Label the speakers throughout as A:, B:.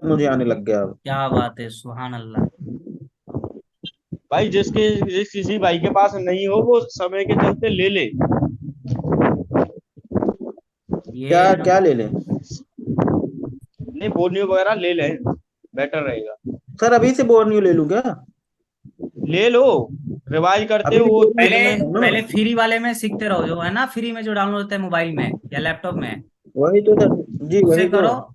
A: मुझे आने लग गया अब।
B: क्या बात है, सुभान अल्लाह।
C: भाई जिस किसी भाई के पास नहीं हो वो समय के चलते ले ले।
A: क्या
B: ये
A: क्या ले लें?
C: नहीं, बोनियो वगैरह ले ले, बेटर रहेगा।
A: सर अभी से बोर्नियो ले लूं क्या?
C: ले लो, रिवाइज करते
A: अभी भी
C: वो
A: बोर्नियो
B: पहले
A: ले
C: तुम्हें।
A: सकता हूँ ना?
B: पहले फ्री वाले में सीखते रहो, जो है ना फ्री में, जो डाउनलोड होता है मोबाइल में या लैपटॉप में,
A: वही तो सर। जी
B: उससे
A: वही तो।
B: करो।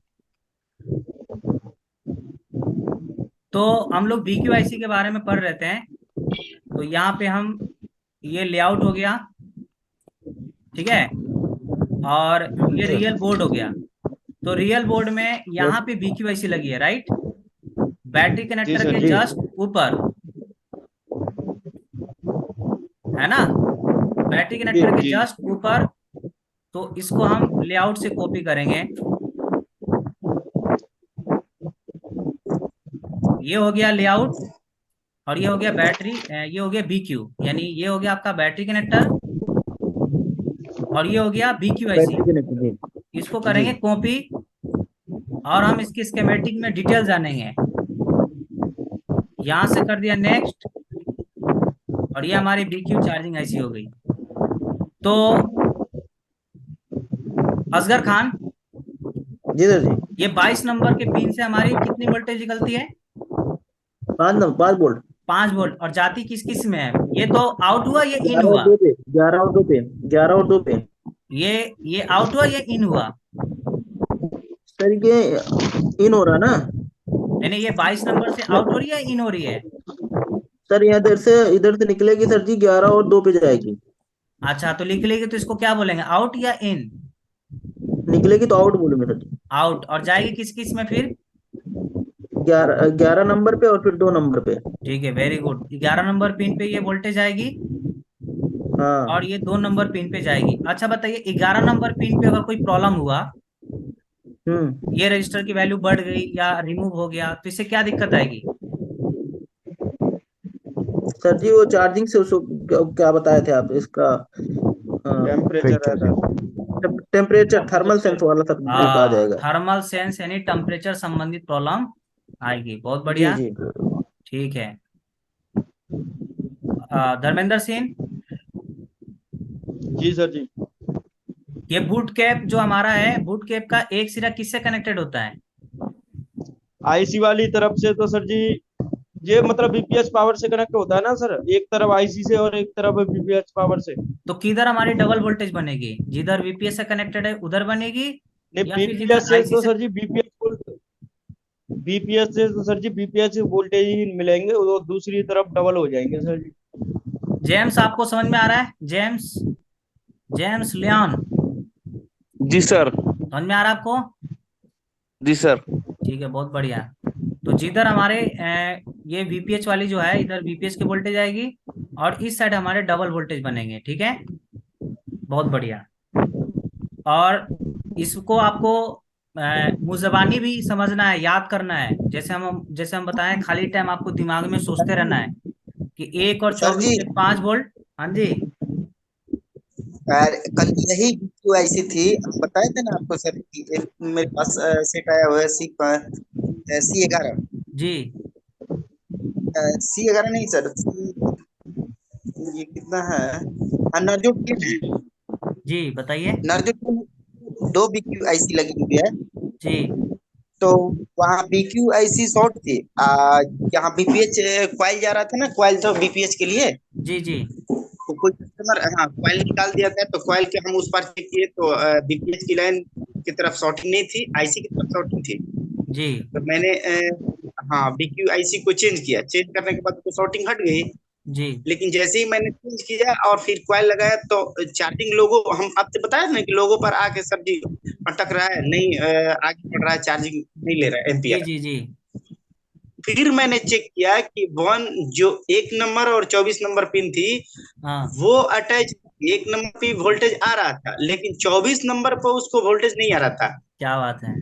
B: तो हम लोग BQIC के बारे में पढ़ रहे थे। तो यहाँ पे हम, ये लेआउट हो गया, ठीक है, और ये
A: जी
B: रियल बोर्ड हो गया। तो रियल बोर्ड में यहाँ पे BQIC लगी है, राइट, बैटरी
C: जी
B: कनेक्टर
C: सर
B: के
C: जी।
B: जस्ट ऊपर, है ना, बैटरी
A: जी
B: कनेक्टर के
C: जी
B: जस्ट ऊपर। तो इसको हम लेआउट से कॉपी करेंगे। ये हो गया लेआउट, और ये हो गया बैटरी, ये हो गया BQ, यानी ये हो गया आपका बैटरी कनेक्टर, और ये हो गया BQIC।
A: बैटरी कनेक्ट जी।
B: इसको
A: जी
B: करेंगे कॉपी, और हम इसकी स्केमेटिक में डिटेल जानेंगे। यहां से कर दिया नेक्स्ट, और ये हमारी BQ चार्जिंग IC हो गई। तो असगर खान,
A: जी सर जी।
B: ये 22 नंबर के पिन से हमारी कितनी वोल्टेज निकलती है?
A: 5 वोल्ट।
B: 5 वोल्ट। और जाती किस किस में है? ये तो आउट हुआ, ये इन
A: 11 और
B: हुआ?
A: 2 पे, 11 और 2 पे, 11 और 2 पे।
B: ये ये आउट हुआ, ये इन हुआ?
A: सर ये इन हो रहा ना?
B: यानी ये 22 नंबर से आउट हो रही है, इन हो रही है?
A: सर यहाँ इधर से निकलेगी सर जी, 11 और 2 पे जाएगी।
B: अच्छा, तो लिख लेंगे तो इसको क्या बोलेंगे, आउट या इन?
A: निकलेगी तो आउट बोलूंगे सर जी।
B: आउट। और जाएगी किस किस में फिर?
A: 11 11 नंबर पे और फिर 2 नंबर पे।
B: ठीक है, वेरी गुड। 11 नंबर पिन पे ये वोल्टेज आएगी, और
A: हाँ।
B: ये 2 नंबर पिन पे जाएगी। अच्छा बताइए, 11 नंबर पिन पे अगर कोई प्रॉब्लम हुआ,
A: हम्म।
B: ये रजिस्टर की वैल्यू बढ़ गई या रिमूव हो गया, तो इससे क्या दिक्कत आएगी?
A: सर जी वो चार्जिंग से उसको क्या बताए थे आप इसका?
C: टेम्परेचर रहता है।
A: Temperature, thermal
C: temperature.
A: सेंस वाला सर एक आ
B: हाँ,
A: जाएगा।
B: थर्मल सेंस यानी टेम्परेचर संबंधित प्रॉब्लम आएगी। बहुत
A: जी
B: बढ़िया।
A: जी।
B: ठीक है। धर्मेंद्र सिंह,
C: जी सर जी।
B: ये बूट कैप जो हमारा है, बूट कैप का एक सिरा किससे कनेक्टेड होता है?
C: आईसी वाली तरफ से तो सर जी, ये मतलब बीपीएस पावर से कनेक्ट होता है ना सर, एक तरफ आईसी से और एक तरफ बीपीएस पावर से।
B: तो किधर हमारी डबल वोल्टेज बनेगी? जिधर VPS से कनेक्टेड है उधर बनेगी,
C: नहीं,
B: या फिर जिधर
C: बीपीएस से
B: IC
C: तो
B: से?
C: सर जी बीपीएस से वोल्टेज ही मिलेंगे, वो दूसरी तरफ डबल हो जाएंगे सर जी।
B: जेम्स, आपको समझ में आ रहा है? जेम्स, जेम्स लियोन,
D: जी सर।
B: समझ में आ रहा है आपको?
D: जी सर।
B: ठीक है, बहुत बढ़िया। तो जिधर हमारे ये VPH वाली जो है, इधर VPH की वोल्टेज आएगी, और इस साइड हमारे डबल वोल्टेज बनेंगे, ठीक है। बहुत बढ़िया। और इसको आपको मुजबानी भी समझना है, याद करना है। जैसे हम बताएं, खाली टाइम आपको दिमाग में सोचते रहना है कि 1 और 24
E: सर जी,
B: से 5 वोल्ट। हाँ जी।
E: कल यही वीडियो ऐसी थी, हम बताए थे ना आपको सर कि एक मेरे पास सेट आया हुआ है C11।
B: जी
E: C11 नहीं सर, ये कितना है? हाँ, नर्जो 10 है।
B: जी, बताइए।
E: नर्जो 10 दो BQIC लगी हुई है।
B: जी
E: तो वहाँ BQIC शॉर्ट थी। यहाँ BPH क्वाइल जा रहा था ना, क्वाइल था BPH के लिए।
B: जी जी
E: तो कोई कस्टमर, हाँ, कॉइल निकाल दिया था, तो कॉइल के हम उस पर चेक किए तो बीपीएच की लाइन की तरफ शॉर्टिंग नहीं थी, आईसी की तरफ शॉर्टिंग थी।
B: जी
E: तो मैंने हाँ, बीक्यू आईसी को चेंज किया। चेंज करने के बाद तो शॉर्टिंग हट गई।
B: जी
E: लेकिन जैसे ही मैंने चेंज किया और फिर कॉइल लगाया तो चार्जिंग लोगो, हम आपसे बताया ना कि लोगो पर आके सब्जी अटक रहा है, नहीं आगे बढ़ रहा है, चार्जिंग नहीं ले रहा है
B: जी
E: एम्पियर।
B: जी जी।
E: फिर मैंने चेक किया कि वन जो 1 नंबर और 24 नंबर पिन थी,
B: हाँ,
E: वो अटैच। 1 नंबर पे वोल्टेज आ रहा था, लेकिन 24 नंबर पर उसको वोल्टेज नहीं आ रहा था।
B: क्या बात है।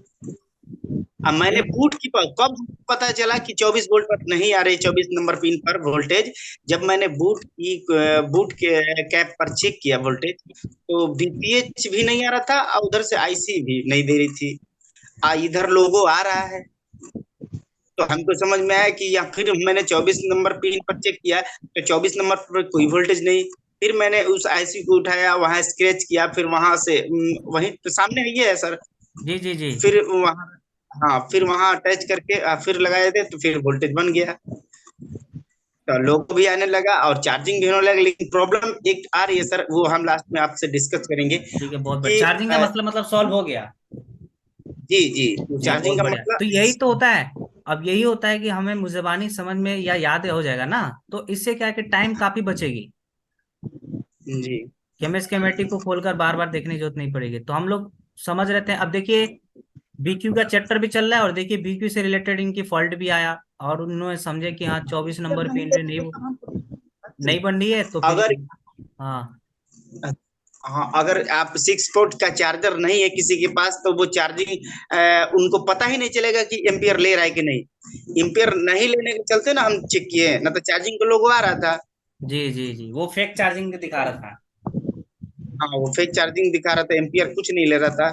E: अब मैंने
B: ये
E: बूट की कब पता चला कि 24 वोल्ट पर नहीं आ रही 24 नंबर पिन पर वोल्टेज? जब मैंने बूट के कैप पर चेक किया वोल्टेज, तो बीपीएच भी नहीं आ रहा था और उधर से आईसी भी नहीं दे रही थी। इधर लोगो आ रहा है। तो हमको समझ में आया कि या फिर मैंने 24 नंबर पिन पर चेक किया तो 24 नंबर पर कोई वोल्टेज नहीं। फिर मैंने उस आईसी को उठाया, वहां स्क्रैच किया, फिर वहां से वहीं तो सामने ही है सर।
B: जी जी जी।
E: फिर वहां, हाँ, फिर वहां अटैच करके फिर लगाए थे तो फिर वोल्टेज बन गया। तो लोगो भी आने लगा और चार्जिंग भी होने लगा। लेकिन प्रॉब्लम एक आ रही है सर, वो हम लास्ट में आपसे डिस्कस करेंगे
B: ठीक है, बहुत बढ़िया।
E: कि
B: चार्जिंग का मतलब सॉल्व हो गया।
E: जी जी,
B: जी बहुत
E: चार्जिंग का
B: बढ़िया। तो
E: मतलब।
B: यही तो होता है। अब यही होता है कि हमें मुज़बानी समझ में या याद हो जाएगा ना, तो इससे क्या है कि टाइम काफी बचेगी,
E: जी
B: कि हमें स्कीमेटिक को खोलकर बार बार देखने की जरूरत नहीं पड़ेगी। तो हम लोग समझ रहे थे। अब देखिए बीक्यू का चैप्टर भी चल रहा है, और देखिए बीक्यू से रिलेटेड इनकी फॉल्ट भी आया, और उन्होंने समझे कि हाँ 24 नंबर पिन में नहीं बन रही है, तो फिर
E: अगर,
B: हाँ
E: हाँ, अगर आप 6 पोर्ट का चार्जर नहीं है किसी के पास तो वो चार्जिंग उनको पता ही नहीं चलेगा कि एम्पियर ले रहा है कि नहीं। एम्पियर नहीं लेने के चलते ना हम चेक किए, ना तो चार्जिंग को लोगो आ रहा था।
B: जी जी जी, वो फेक चार्जिंग दिखा रहा था।
E: हाँ, वो फेक चार्जिंग दिखा रहा था, एम्पियर कुछ नहीं ले रहा था।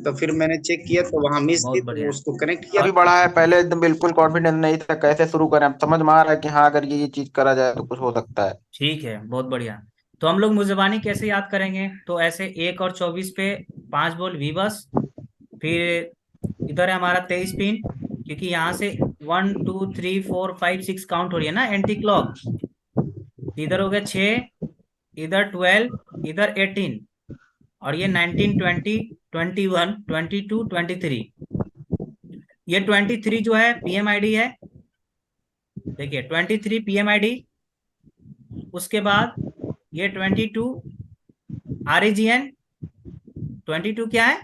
E: तो फिर मैंने चेक किया तो वहां मिस थी,
B: बहुत
E: तो
B: बढ़िया।
E: उसको कनेक्ट किया।
F: अभी बढ़ा है, पहले एकदम बिल्कुल कॉन्फिडेंस नहीं था, कैसे शुरू करें। अब समझ में आ रहा है कि हाँ, अगर ये चीज करा जाए तो कुछ हो सकता है।
B: ठीक है, बहुत बढ़िया। तो हम लोग मुज़बानी कैसे याद करेंगे? तो ऐसे 1 और 24 पे 5 वोल्ट वी बस, फिर इधर है हमारा 23 पिन, क्योंकि यहाँ से 1 2 3 4 5 6 काउंट हो रही है ना एंटी क्लॉक। इधर हो गया 6, इधर 12, इधर 18, और ये 19 20 21 22 23। ये 23 जो है पीएमआईडी है। देखिए 23 पीएमआईडी। उसके बाद ये 22 आरईजीएन। 22 क्या है?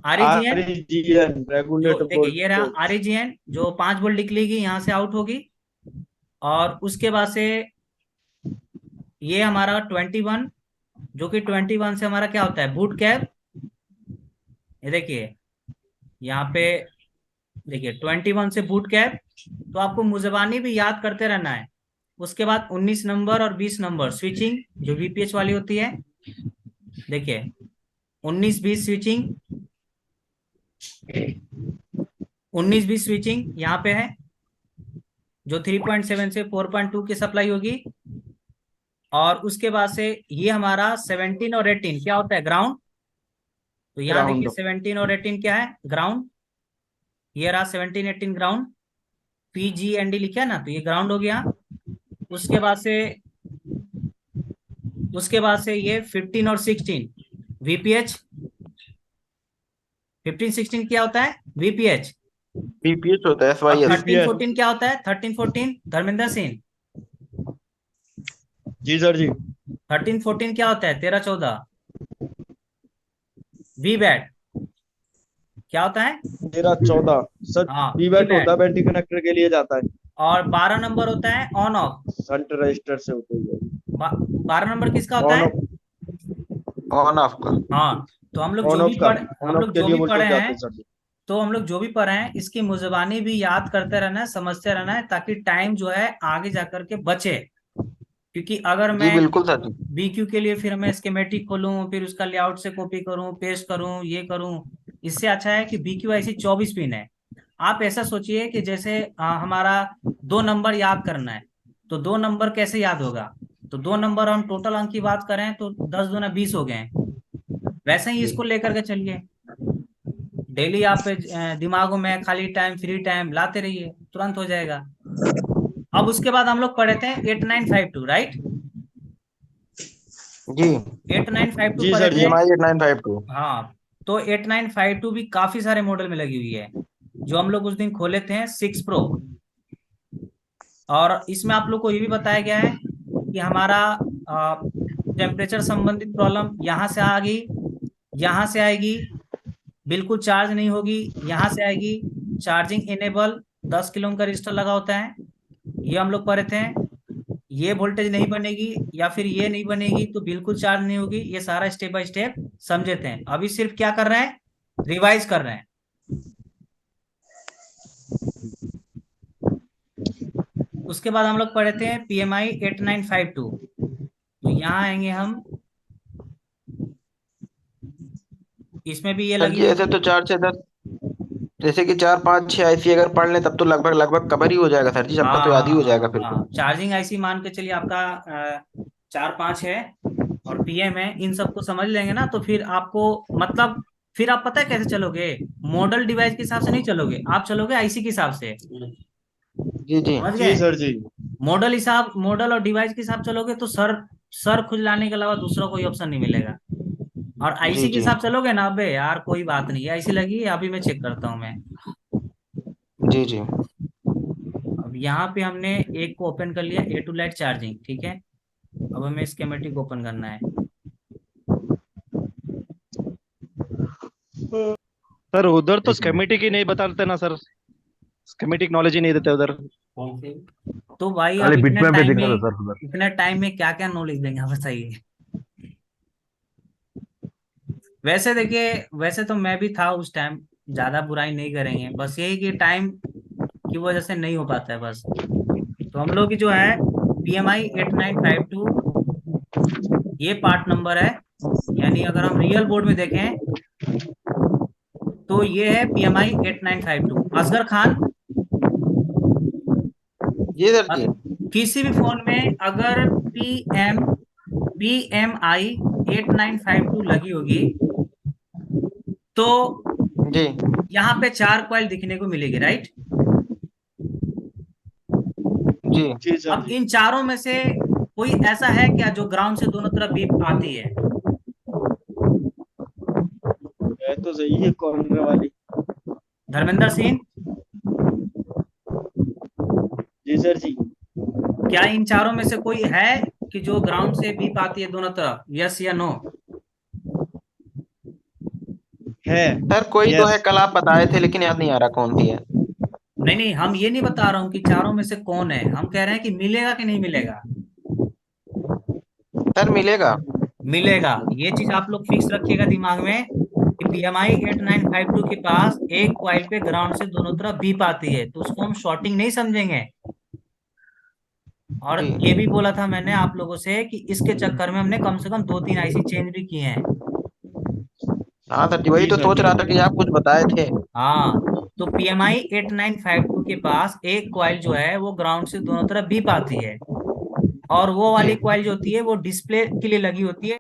B: आरईजीएन।
C: आरईजीएन
B: जो
C: रेगुलेट
B: देखिए ये रहा
C: वोल्टेज।
B: आरईजीएन, जो 5 वोल्ट निकलेगी यहाँ से आउट होगी। और उसके बाद से ये हमारा 21, जो कि 21 से हमारा क्या होता है? Boot cap. ये देखिए यहाँ पे, देखिए 21 से बूट कैप। तो आपको मुज़बानी भी याद करते रहना है। उसके बाद 19 नंबर और 20 नंबर स्विचिंग, जो वीपीएच वाली होती है। देखिए 19 20 स्विचिंग, 19 20 स्विचिंग यहाँ पे है, जो 3.7 से 4.2 की सप्लाई होगी। और उसके बाद से ये हमारा 17 और 18 क्या होता है? ग्राउंड। तो यहाँ देखिए
F: ग्राउंड।
B: 17 और 18 क्या है? ग्राउंड। ये रहा 17 18 ग्राउंड। PGND लिखा है ना, तो ये ग्राउंड हो गया। उसके बाद से ये 15 और 16 वीपीएच। 15 16 क्या होता है? वीपीएच।
F: बीपीएच होता है,
B: और
F: एसवाईएस।
B: 13
C: बीपीएच।
B: 14 क्या होता है? 13 14 धर्मेंद्र सिंह।
C: जी सर जी।
B: 13 14 क्या होता है? 13 14 वी बैट क्या होता है?
C: 13 14 सर।
B: हाँ वी
C: वीवैट होता
B: बैट।
C: है, बैटरी कनेक्टर के लिए जाता है।
B: और 12 नंबर होता है ऑन ऑफ।
C: शंट रजिस्टर से होते हुए
B: 12 नंबर किसका होता
C: ऑन
B: है?
C: ऑफ।
F: ऑन ऑफ का।
B: हाँ। तो हम लोग
C: ऑन
B: जो
C: ऑफ
B: भी
C: का।
B: पढ़
C: ऑन
B: हम
C: ऑफ
B: लोग
C: के
B: जो
C: लिए
B: भी पढ़े
C: वोल्टेज जाते
B: हैं,
C: हैं सर जी।
B: तो हम लोग जो भी पढ़े हैं इसकी मुज़बानी भी याद करते रहना है, समझते रहना है, ताकि टाइम जो है आगे जाकर के बचे। क्योंकि अगर
F: जी
B: मैं
F: बिल्कुल सर जी।
B: बीक्यू के लिए फिर मैं स्कीमेटिक खोलूं, फिर उसका लेआउट से कॉपी करूं, पेस्ट करूं, ये करूं, इससे अच्छा है कि बीक्यू ऐसी 24 पिन है। आप ऐसा सोचिए कि जैसे हमारा 2 नंबर याद करना है, तो 2 नंबर कैसे याद होगा? तो 2 नंबर हम टोटल अंक की बात करें तो 10 दूना 20 हो गए हैं। वैसे ही इसको लेकर के चलिए। डेली आप दिमागों में खाली टाइम फ्री टाइम लाते रहिए, तुरंत हो जाएगा। अब उसके बाद हम लोग पढ़े थे 8952, राइट?
F: जी।
B: 8952
C: जी
B: पढ़े
C: सर जी।
B: थे।
F: EMI 8952।
B: हाँ। तो 8952 भी काफी सारे मॉडल में लगी हुई है, जो हम लोग उस दिन खोले थे 6 प्रो। और इसमें आप लोग को ये भी बताया गया है कि हमारा टेम्परेचर संबंधित प्रॉब्लम यहाँ से आ गई, यहाँ से आएगी, बिल्कुल चार्ज नहीं होगी, यहाँ से आएगी, चार्जिंग इनेबल 10 किलो का रजिस्टर लगा होता है, ये हम लोग पढ़े थे। ये वोल्टेज नहीं बनेगी या फिर ये नहीं बनेगी तो बिल्कुल चार्ज नहीं होगी, ये सारा स्टेप बाय स्टेप समझे थे। अभी सिर्फ क्या कर रहे हैं? रिवाइज कर रहे हैं। उसके बाद हम लोग पढ़े थे PMI 8952। तो यहाँ आएंगे हम, इसमें भी ये
F: सर
B: लगी
F: जी
B: हुई
F: ऐसे
B: थी।
F: तो 4 से 10 जैसे कि 4 5 6 आईसी अगर पढ़ लें तब तो लगभग लगभग कवर ही हो जाएगा सर जी, सबका
B: हाँ
F: तो याद ही
B: हाँ
F: हो
B: हाँ
F: जाएगा फिर तो।
B: हाँ, चार्जिंग आईसी मान के चलिए आपका 4 5 है और पीएम है, इन सबको समझ लेंगे ना तो फिर आपको मतलब फिर आप पता है कैसे चलोगे, मॉडल डिवाइस के हिसाब से नहीं चलोगे, आप चलोगे आईसी के हिसाब से।
F: जी जी।
B: समझ
C: जी
B: गए?
C: सर जी।
B: मॉडल और डिवाइस के हिसाब चलोगे तो सर खुजलाने के अलावा दूसरा कोई ऑप्शन नहीं मिलेगा। और
F: जी
B: आईसी के
F: जी।
B: हिसाब चलोगे ना, अबे यार कोई बात नहीं, आईसी लगी है अभी मैं चेक करता हूँ मैं।
F: जी जी।
B: अब यहाँ पे हमने एक को ओपन कर लिया, ए टू लाइट चार्जिंग, ठीक है। अब हमें स्कीमेटिक ओपन करना है।
G: सर उधर तो
F: एक मिनट।
G: स्केमेटिक ही नहीं बताते ना सर, स्केमेटिक नॉलेज ही नहीं देते उधर।
B: तो भाई अब
H: खाली बिटमैप पे दिखा था सर उधर।
B: इतने टाइम में क्या क्या नॉलेज देंगे आप बताइए। वैसे देखिए, वैसे तो मैं भी था उस टाइम, ज्यादा बुराई नहीं करेंगे, बस यही कि टाइम की वजह से नहीं हो पाता है बस। तो हम लोग की जो है PMI 8952 ये पार्ट नंबर है, यानी अगर हम रियल बोर्ड में देखें तो ये है PMI 8952। असगर खान,
F: जी सर जी।
B: किसी भी फोन में अगर PMI 8952 लगी होगी तो
F: जी
B: यहाँ पे 4 कॉइल दिखने को मिलेगी, राइट।
F: जी।
C: जी सर
B: अब
C: जी।
B: इन चारों में से कोई ऐसा है क्या जो ग्राउंड से दोनों तरफ बीप आती है?
C: है तो सही है कॉर्नर वाली।
B: धर्मेंद्र सिंह,
C: जी सर जी।
B: क्या इन चारों में से कोई है कि जो ग्राउंड से बीप आती है दोनों तरफ, यस या नो?
C: है।
F: सर कोई तो है,
C: यस।
F: कल आप बताए थे लेकिन याद नहीं आ रहा कौन सी है।
B: नहीं नहीं, हम ये नहीं बता रहा हूँ कि चारों में से कौन है, हम कह रहे हैं कि मिलेगा कि नहीं मिलेगा।
F: सर मिलेगा।
B: मिलेगा, ये चीज आप लोग फिक्स रखिएगा दिमाग में कि PMI 8952 के पास एक कॉइल पे ग्राउंड से दोनों तरफ बीप आती है, तो उसको हम शॉर्टिंग नहीं समझेंगे। और
F: जी।
B: ये भी बोला था मैंने आप लोगों से कि इसके चक्कर में हमने कम से कम 2 3 आईसी चेंज भी किए हैं।
F: हाँ सर जी, वही
C: जी
F: तो
C: सर
F: सोच
C: जी।
F: रहा था कि आप कुछ बताए थे।
B: हाँ, तो PMI 8952 के पास एक कॉइल जो है वो ग्राउंड से दोनों तरफ बीप आती है, और वो
F: जी
B: वाली कॉइल जो होती है वो डिस्प्ले के लिए लगी होती है।